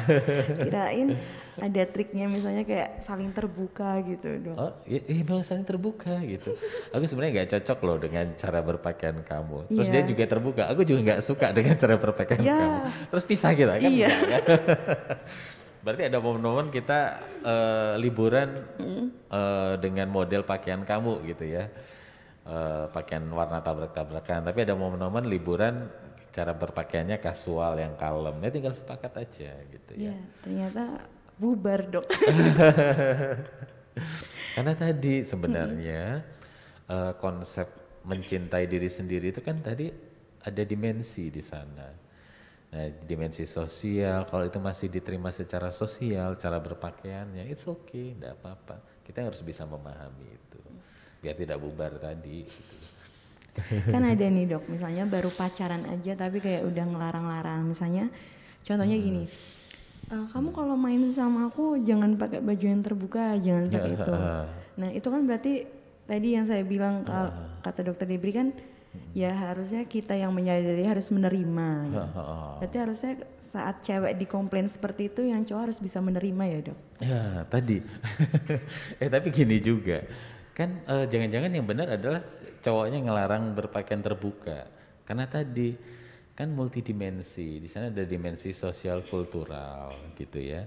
A: Kirain ada triknya misalnya kayak saling terbuka gitu dok.
B: Oh iya memang saling terbuka gitu. Aku sebenarnya nggak cocok loh dengan cara berpakaian kamu. Terus dia juga terbuka, aku juga nggak suka dengan cara berpakaian kamu. Terus pisah kita kan.
A: Iya.
B: Enggak, kan? Berarti ada momen-momen kita liburan dengan model pakaian kamu gitu ya. Pakaian warna tabrak-tabrakan, tapi ada momen-momen liburan cara berpakaiannya kasual yang kalem. Ya tinggal sepakat aja gitu ya.
A: Iya, ternyata bubar dok.
B: Karena tadi sebenarnya konsep mencintai diri sendiri itu kan tadi ada dimensi di sana. Nah, dimensi sosial, kalau itu masih diterima secara sosial, cara berpakaiannya, it's okay, enggak apa-apa. Kita harus bisa memahami itu, biar tidak bubar tadi. Gitu.
A: Kan ada nih dok, misalnya baru pacaran aja tapi kayak udah ngelarang-larang. Misalnya, contohnya gini, kamu kalau main sama aku jangan pakai baju yang terbuka, jangan pakai itu. Nah itu kan berarti tadi yang saya bilang kata dokter Debri kan, ya harusnya kita yang menyadari harus menerima. Gitu. Berarti harusnya saat cewek dikomplain seperti itu yang cowok harus bisa menerima ya dok?
B: Ya tadi, tapi gini juga, kan jangan-jangan yang benar adalah cowoknya ngelarang berpakaian terbuka. Karena tadi kan multidimensi, di sana ada dimensi sosial kultural gitu ya.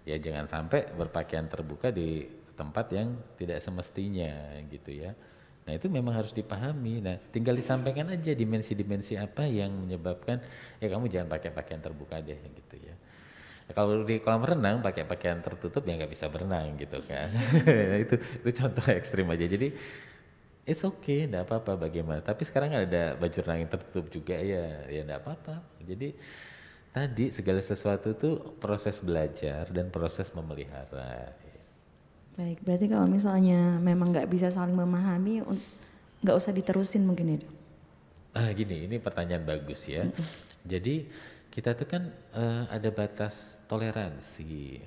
B: Ya jangan sampai berpakaian terbuka di tempat yang tidak semestinya gitu ya. Nah itu memang harus dipahami. Nah tinggal disampaikan aja dimensi-dimensi apa yang menyebabkan ya kamu jangan pakai pakaian terbuka deh gitu ya. Nah, kalau di kolam renang pakai pakaian tertutup ya nggak bisa berenang gitu kan. itu contoh ekstrim aja. Jadi it's okay, enggak apa-apa bagaimana. Tapi sekarang ada baju renang yang tertutup juga ya enggak apa-apa. Jadi tadi segala sesuatu itu proses belajar dan proses memelihara.
A: Baik, berarti kalau misalnya memang nggak bisa saling memahami, nggak usah diterusin mungkin ya Dok?
B: Gini, ini pertanyaan bagus ya. Jadi kita tuh kan ada batas toleransi.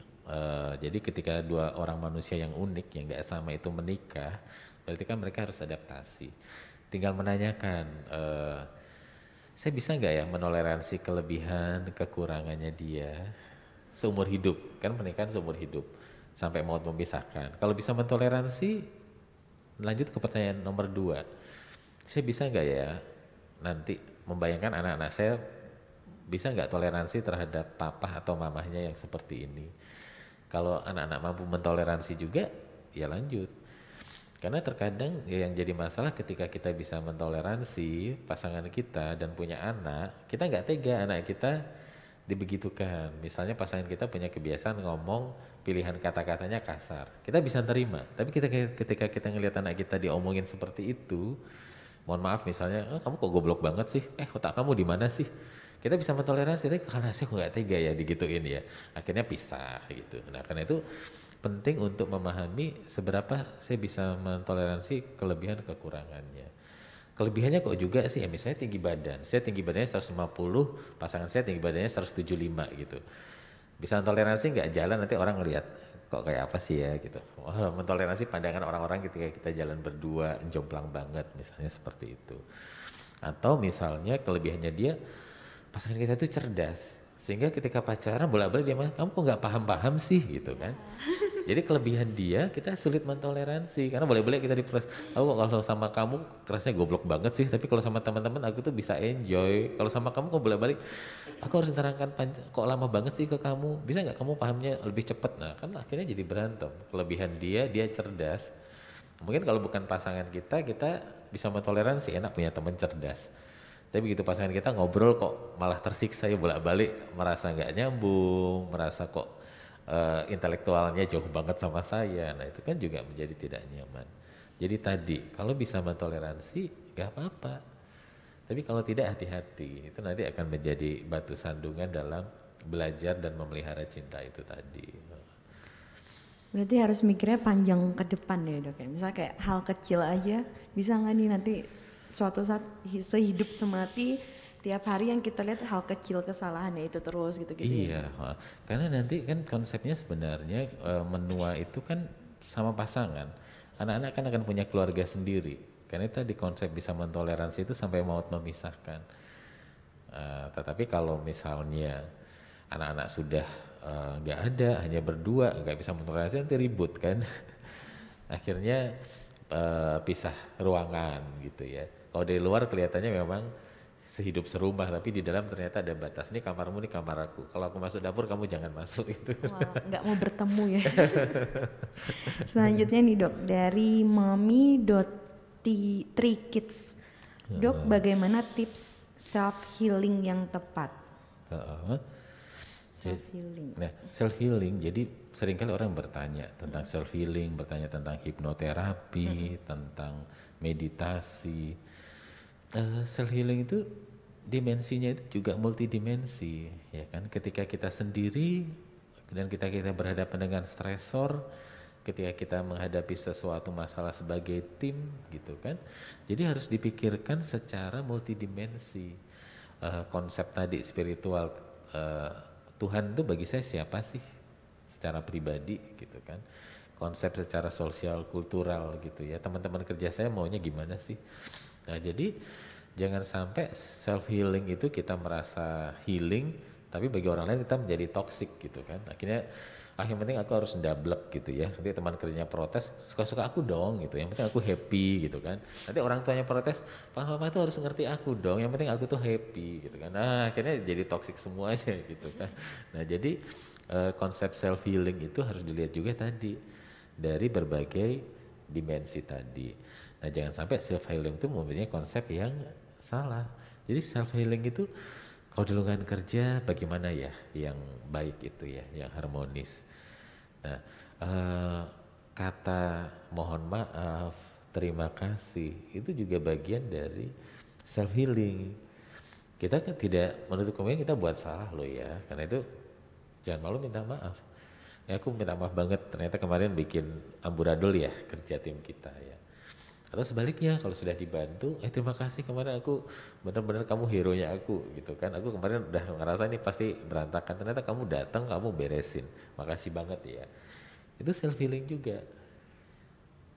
B: Jadi ketika dua orang manusia yang unik yang nggak sama itu menikah, berarti kan mereka harus adaptasi. Tinggal menanyakan, saya bisa nggak ya menoleransi kelebihan, kekurangannya dia seumur hidup? Kan pernikahan seumur hidup sampai maut memisahkan. Kalau bisa mentoleransi, lanjut ke pertanyaan nomor 2. Saya bisa nggak ya nanti membayangkan anak-anak saya bisa nggak toleransi terhadap papa atau mamahnya yang seperti ini. Kalau anak-anak mampu mentoleransi juga, ya lanjut. Karena terkadang yang jadi masalah ketika kita bisa mentoleransi pasangan kita dan punya anak, kita nggak tega anak kita dibegitukan. Misalnya pasangan kita punya kebiasaan ngomong pilihan kata-katanya kasar. Kita bisa terima, tapi ketika kita ngelihat anak kita diomongin seperti itu, mohon maaf misalnya, kamu kok goblok banget sih, otak kamu di mana sih? Kita bisa mentoleransi, tapi karena saya kok nggak tega ya digituin ya, akhirnya pisah gitu. Nah karena itu penting untuk memahami seberapa saya bisa mentoleransi kelebihan kekurangannya. Kelebihannya kok juga sih, ya misalnya tinggi badan, saya tinggi badannya 150, pasangan saya tinggi badannya 175 gitu. Bisa mentoleransi nggak jalan nanti orang ngelihat, kok kayak apa sih ya gitu. Mentoleransi pandangan orang-orang ketika kita jalan berdua, jomplang banget misalnya seperti itu. Atau misalnya kelebihannya dia, pasangan kita itu cerdas, sehingga ketika pacaran bolak-balik dia bilang, kamu kok nggak paham-paham sih gitu kan. Jadi kelebihan dia kita sulit mentoleransi karena bolak-balik kita diproses. Aku kalau sama kamu kerasnya goblok banget sih, tapi kalau sama teman-teman aku tuh bisa enjoy. Kalau sama kamu kok bolak-balik, aku harus menerangkan kok lama banget sih ke kamu. Bisa nggak kamu pahamnya lebih cepat? Nah kan akhirnya jadi berantem. Kelebihan dia cerdas. Mungkin kalau bukan pasangan kita bisa mentoleransi, enak punya teman cerdas. Tapi begitu pasangan kita ngobrol kok malah tersiksa ya bolak-balik, merasa nggak nyambung, merasa kok intelektualnya jauh banget sama saya. Nah itu kan juga menjadi tidak nyaman. Jadi tadi kalau bisa mentoleransi nggak apa-apa. Tapi kalau tidak hati-hati, itu nanti akan menjadi batu sandungan dalam belajar dan memelihara cinta itu tadi.
A: Berarti harus mikirnya panjang ke depan ya Dok ya. Misalnya kayak hal kecil aja, bisa nggak nih nanti suatu saat sehidup semati tiap hari yang kita lihat hal kecil kesalahannya itu terus gitu-gitu.
B: Iya, ya. Karena nanti kan konsepnya sebenarnya menua itu kan sama pasangan. Anak-anak kan akan punya keluarga sendiri. Karena tadi konsep bisa mentoleransi itu sampai maut memisahkan. Tetapi kalau misalnya anak-anak sudah nggak ada, hanya berdua, nggak bisa mentoleransi nanti ribut kan. Akhirnya pisah ruangan gitu ya. Kalau dari luar kelihatannya memang sehidup serumah, tapi di dalam ternyata ada batas. Ini kamarmu, ini kamar aku. Kalau aku masuk dapur, kamu jangan masuk itu.
A: Wah, nggak mau bertemu ya. Selanjutnya nih Dok, dari mami.3kids. Dok, bagaimana tips self healing yang tepat? Self healing.
B: Nah, self healing. Jadi seringkali orang bertanya tentang self healing, bertanya tentang hipnoterapi, tentang meditasi. Self healing itu dimensinya itu juga multidimensi, ya kan? Ketika kita sendiri dan kita berhadapan dengan stresor, ketika kita menghadapi sesuatu masalah sebagai tim, gitu kan? Jadi harus dipikirkan secara multidimensi. Konsep tadi spiritual, Tuhan itu bagi saya siapa sih? Secara pribadi, gitu kan? Konsep secara sosial, kultural, gitu ya. Teman-teman kerja saya maunya gimana sih? Nah jadi jangan sampai self healing itu kita merasa healing, tapi bagi orang lain kita menjadi toxic gitu kan. Akhirnya yang penting aku harus ndablek gitu ya. Nanti teman kerjanya protes, suka-suka aku dong gitu. Yang penting aku happy gitu kan. Nanti orang tuanya protes, Papa itu harus ngerti aku dong. Yang penting aku tuh happy gitu kan. Nah akhirnya jadi toxic semuanya gitu kan. Nah jadi konsep self healing itu harus dilihat juga tadi dari berbagai dimensi tadi. Nah jangan sampai self healing itu mempunyai konsep yang salah. Jadi self healing itu kalau di lingkungan kerja bagaimana ya yang baik itu ya, yang harmonis. Nah kata mohon maaf, terima kasih itu juga bagian dari self healing. Kita kan tidak menutup kemungkinan kita buat salah loh ya, karena itu jangan malu minta maaf. Ya aku minta maaf banget, ternyata kemarin bikin amburadul ya kerja tim kita ya. Atau sebaliknya kalau sudah dibantu, terima kasih kemarin aku benar-benar kamu hero nya aku gitu kan. Aku kemarin udah ngerasa ini pasti berantakan, ternyata kamu datang kamu beresin, makasih banget ya. Itu self healing juga.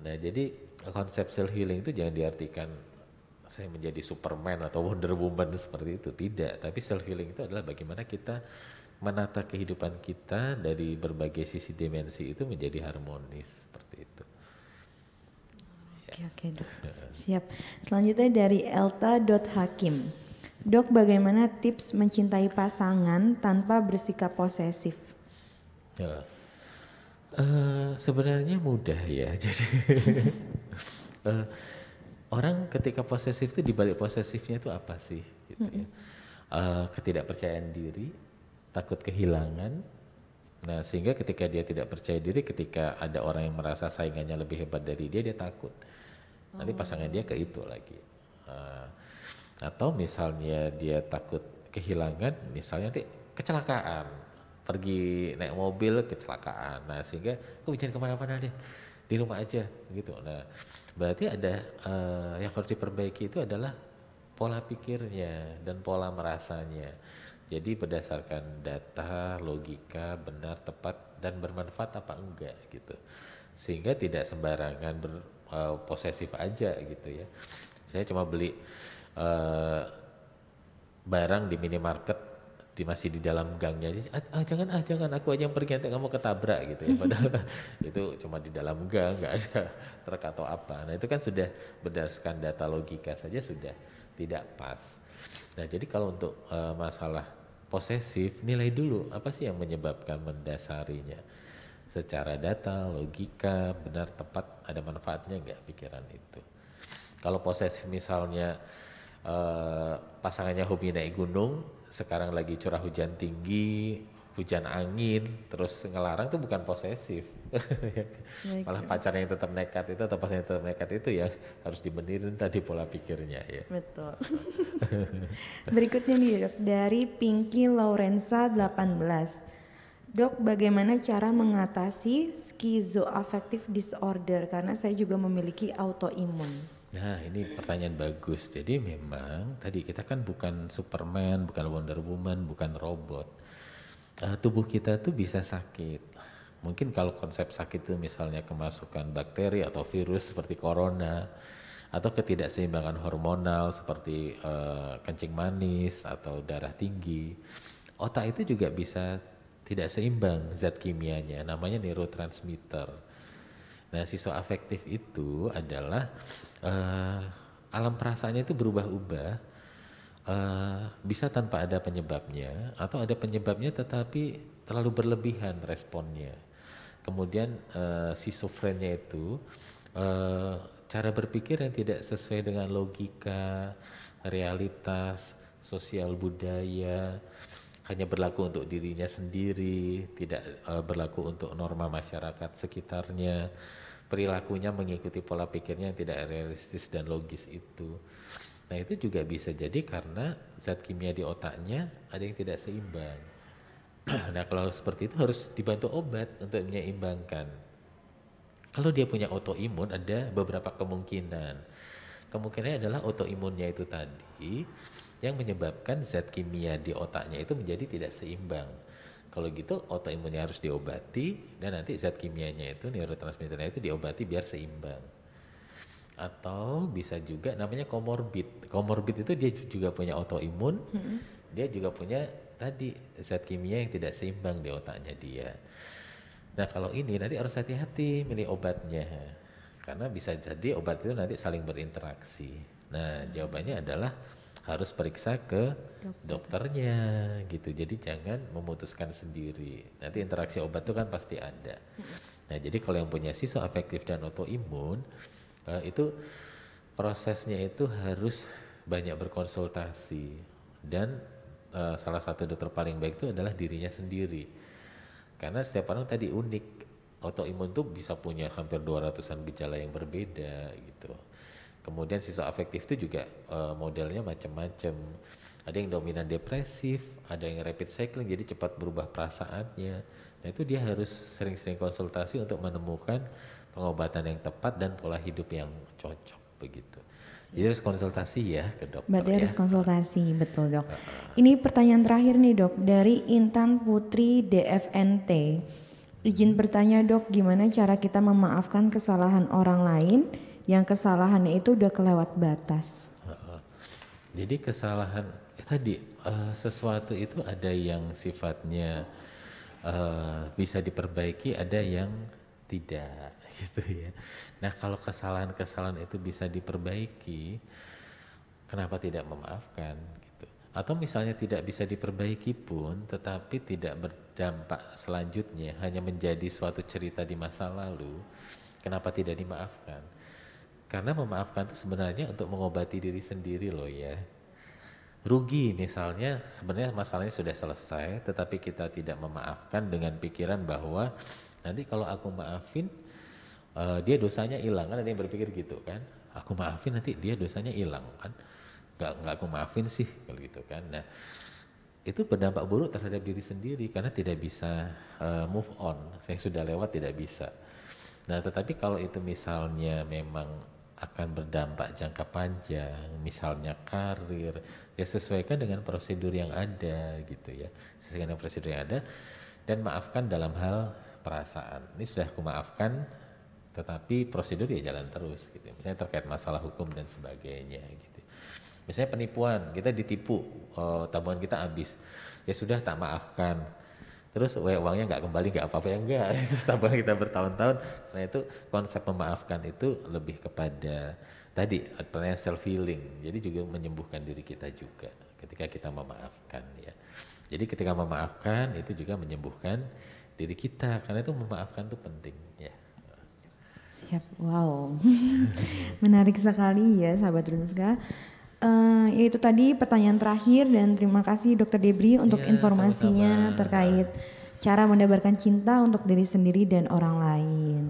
B: Nah jadi konsep self healing itu jangan diartikan saya menjadi Superman atau Wonder Woman seperti itu, tidak. Tapi self healing itu adalah bagaimana kita menata kehidupan kita dari berbagai sisi dimensi itu menjadi harmonis seperti itu.
A: Oke dok, siap. Selanjutnya dari Elta.Hakim. Dok, bagaimana tips mencintai pasangan tanpa bersikap posesif?
B: Ya. Sebenarnya mudah ya. Jadi orang ketika posesif itu dibalik posesifnya itu apa sih? Gitu ya. Ketidakpercayaan diri, takut kehilangan. Nah sehingga ketika dia tidak percaya diri, ketika ada orang yang merasa saingannya lebih hebat dari dia, dia takut. Nanti pasangan dia ke itu lagi. Atau misalnya dia takut kehilangan, misalnya nanti kecelakaan, pergi naik mobil kecelakaan. Nah sehingga aku bicara kemana-mana deh, di rumah aja gitu. Nah berarti ada yang harus diperbaiki itu adalah pola pikirnya dan pola merasanya. Jadi berdasarkan data, logika, benar, tepat, dan bermanfaat apa enggak gitu. Sehingga tidak sembarangan posesif aja gitu ya. Saya cuma beli barang di minimarket masih di dalam gangnya aja, jangan aku aja yang pergi nanti kamu ketabrak gitu ya, padahal itu cuma di dalam gang, nggak ada truk atau apa. Nah itu kan sudah berdasarkan data logika saja sudah tidak pas. Nah jadi kalau untuk masalah posesif, nilai dulu apa sih yang menyebabkan, mendasarinya secara data, logika, benar, tepat, ada manfaatnya nggak pikiran itu. Kalau posesif misalnya pasangannya hobi naik gunung, sekarang lagi curah hujan tinggi, hujan angin, terus ngelarang, itu bukan posesif. Malah pacarnya yang tetap nekat itu atau pasangannya tetap nekat itu ya harus dibenerin tadi pola pikirnya ya.
A: Betul. Berikutnya nih dok, dari Pinky Laurensa 18. Dok, bagaimana cara mengatasi schizoaffective disorder? Karena saya juga memiliki autoimun.
B: Nah ini pertanyaan bagus. Jadi memang tadi kita kan bukan Superman, bukan Wonder Woman, bukan robot. Tubuh kita tuh bisa sakit. Mungkin kalau konsep sakit itu misalnya kemasukan bakteri atau virus seperti corona, atau ketidakseimbangan hormonal seperti kencing manis atau darah tinggi. Otak itu juga bisa tidak seimbang zat kimianya, namanya neurotransmitter. Nah schizoaffective itu adalah alam perasaannya itu berubah-ubah, bisa tanpa ada penyebabnya atau ada penyebabnya tetapi terlalu berlebihan responnya. Kemudian schizofrenia itu cara berpikir yang tidak sesuai dengan logika, realitas, sosial budaya, hanya berlaku untuk dirinya sendiri, tidak berlaku untuk norma masyarakat sekitarnya, perilakunya mengikuti pola pikirnya yang tidak realistis dan logis itu. Nah itu juga bisa jadi karena zat kimia di otaknya ada yang tidak seimbang. Nah kalau seperti itu harus dibantu obat untuk menyeimbangkan. Kalau dia punya autoimun ada beberapa kemungkinan. Kemungkinannya adalah autoimunnya itu tadi yang menyebabkan zat kimia di otaknya itu menjadi tidak seimbang. Kalau gitu autoimunnya harus diobati dan nanti zat kimianya itu, neurotransmitternya itu diobati biar seimbang. Atau bisa juga namanya komorbid. Komorbid itu dia juga punya autoimun, dia juga punya tadi zat kimia yang tidak seimbang di otaknya dia. Nah kalau ini nanti harus hati-hati milih obatnya. Karena bisa jadi obat itu nanti saling berinteraksi. Nah jawabannya adalah harus periksa ke dokternya gitu. Jadi jangan memutuskan sendiri. Nanti interaksi obat itu kan pasti ada. Nah jadi kalau yang punya schizoaffective dan autoimun itu prosesnya itu harus banyak berkonsultasi. Dan salah satu dokter paling baik itu adalah dirinya sendiri. Karena setiap orang tadi unik. Autoimun itu bisa punya hampir 200-an gejala yang berbeda gitu. Kemudian schizoaffective itu juga modelnya macam-macam.
C: Ada yang dominan depresif, ada yang rapid cycling, jadi cepat berubah perasaannya. Nah itu dia harus sering-sering konsultasi untuk menemukan pengobatan yang tepat dan pola hidup yang cocok begitu. Jadi harus konsultasi ya ke dokter.
A: Berarti
C: ya.
A: harus konsultasi, betul dok. Ini pertanyaan terakhir nih dok, dari Intan Putri DFNT. Izin bertanya dok, gimana cara kita memaafkan kesalahan orang lain yang kesalahannya itu udah kelewat batas?
C: Jadi kesalahan tadi sesuatu itu ada yang sifatnya bisa diperbaiki, ada yang tidak gitu ya. Nah kalau kesalahan-kesalahan itu bisa diperbaiki, kenapa tidak memaafkan gitu? Atau misalnya tidak bisa diperbaiki pun, tetapi tidak berdampak selanjutnya, hanya menjadi suatu cerita di masa lalu, kenapa tidak dimaafkan? Karena memaafkan itu sebenarnya untuk mengobati diri sendiri loh ya. Rugi misalnya sebenarnya masalahnya sudah selesai, tetapi kita tidak memaafkan dengan pikiran bahwa nanti kalau aku maafin dia dosanya hilang, kan ada yang berpikir gitu kan, aku maafin nanti dia dosanya hilang kan, nggak aku maafin sih kalau gitu kan. Nah itu berdampak buruk terhadap diri sendiri karena tidak bisa move on, yang sudah lewat tidak bisa. Nah tetapi kalau itu misalnya memang akan berdampak jangka panjang, misalnya karir, ya sesuaikan dengan prosedur yang ada gitu ya, sesuaikan dengan prosedur yang ada, dan maafkan dalam hal perasaan. Ini sudah aku maafkan, tetapi prosedur ya jalan terus gitu. Misalnya terkait masalah hukum dan sebagainya gitu. Misalnya penipuan, kita ditipu, tabungan kita habis, ya sudah tak maafkan. Terus uangnya nggak kembali, nggak apa-apa ya enggak, itu tabungan kita bertahun-tahun. Nah itu konsep memaafkan itu lebih kepada tadi pertanyaan self healing, jadi juga menyembuhkan diri kita juga ketika kita memaafkan ya. Jadi ketika memaafkan itu juga menyembuhkan diri kita, karena itu memaafkan itu penting ya.
A: Siap, wow. Menarik sekali ya sahabat Drunska. Itu tadi pertanyaan terakhir, dan terima kasih Dr. Debri untuk informasinya
C: sama-sama.
A: terkait cara menebarkan cinta untuk diri sendiri dan orang lain.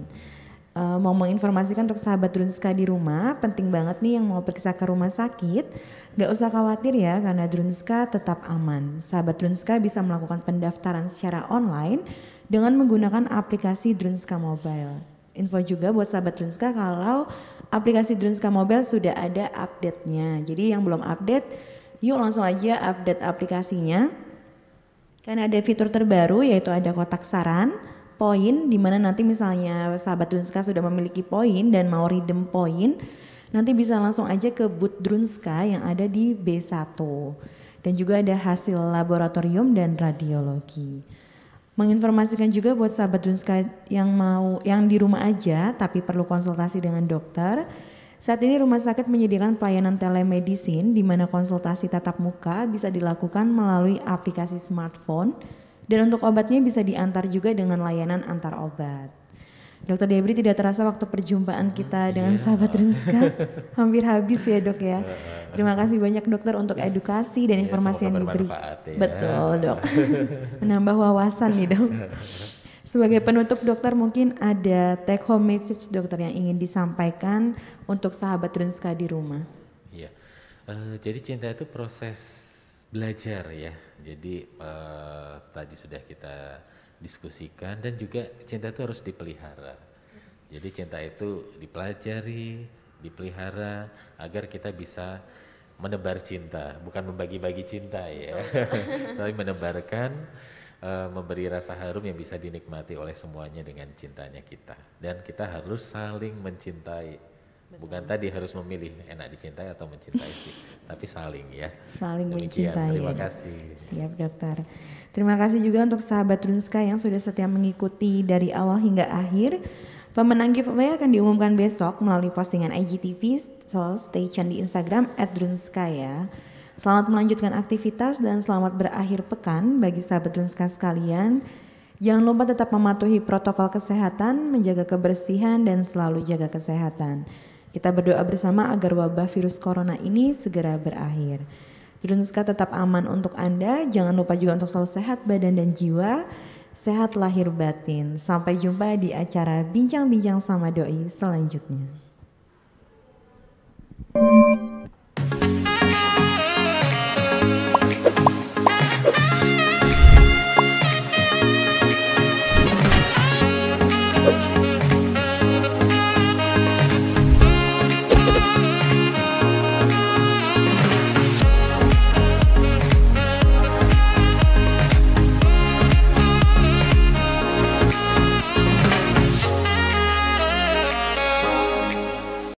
A: Mau menginformasikan untuk sahabat Drunska di rumah, penting banget nih yang mau periksa ke rumah sakit, gak usah khawatir ya karena Drunska tetap aman. Sahabat Drunska bisa melakukan pendaftaran secara online dengan menggunakan aplikasi Drunska Mobile. Info juga buat sahabat Drunska kalau aplikasi Drunska Mobile sudah ada update-nya. Jadi yang belum update, yuk langsung aja update aplikasinya. Karena ada fitur terbaru yaitu ada kotak saran, poin, di mana nanti misalnya sahabat Drunska sudah memiliki poin dan mau redeem poin, nanti bisa langsung aja ke booth Drunska yang ada di B1. Dan juga ada hasil laboratorium dan radiologi. Menginformasikan juga buat sahabat Drunska yang di rumah aja tapi perlu konsultasi dengan dokter. Saat ini rumah sakit menyediakan pelayanan telemedicine di mana konsultasi tatap muka bisa dilakukan melalui aplikasi smartphone, dan untuk obatnya bisa diantar juga dengan layanan antar obat. Dr. Debri, tidak terasa waktu perjumpaan kita dengan sahabat Drunska hampir habis ya dok ya. Terima kasih banyak dokter untuk edukasi dan informasi yang diberi.
C: Ya.
A: Betul dok. Menambah wawasan nih dok. Sebagai penutup dokter, mungkin ada take home message dokter yang ingin disampaikan untuk sahabat Drunska di rumah.
C: Iya, jadi cinta itu proses belajar ya. Jadi tadi sudah kita diskusikan, dan juga cinta itu harus dipelihara. Jadi cinta itu dipelajari, dipelihara agar kita bisa menebar cinta, bukan membagi-bagi cinta ya, tapi menebarkan, memberi rasa harum yang bisa dinikmati oleh semuanya dengan cintanya kita. Dan kita harus saling mencintai. Bukan tadi harus memilih enak dicintai atau mencintai sih, tapi saling ya.
A: Saling
C: Demikian.
A: mencintai.
C: Terima kasih.
A: Siap dokter. Terima kasih juga untuk sahabat Drunska yang sudah setia mengikuti dari awal hingga akhir. Pemenang giveaway akan diumumkan besok melalui postingan IGTV, so stay tune di Instagram @drunska ya. Selamat melanjutkan aktivitas dan selamat berakhir pekan bagi sahabat Drunska sekalian. Jangan lupa tetap mematuhi protokol kesehatan, menjaga kebersihan dan selalu jaga kesehatan. Kita berdoa bersama agar wabah virus corona ini segera berakhir. Drunska tetap aman untuk Anda, jangan lupa juga untuk selalu sehat badan dan jiwa, sehat lahir batin. Sampai jumpa di acara Bincang-Bincang sama Doi selanjutnya.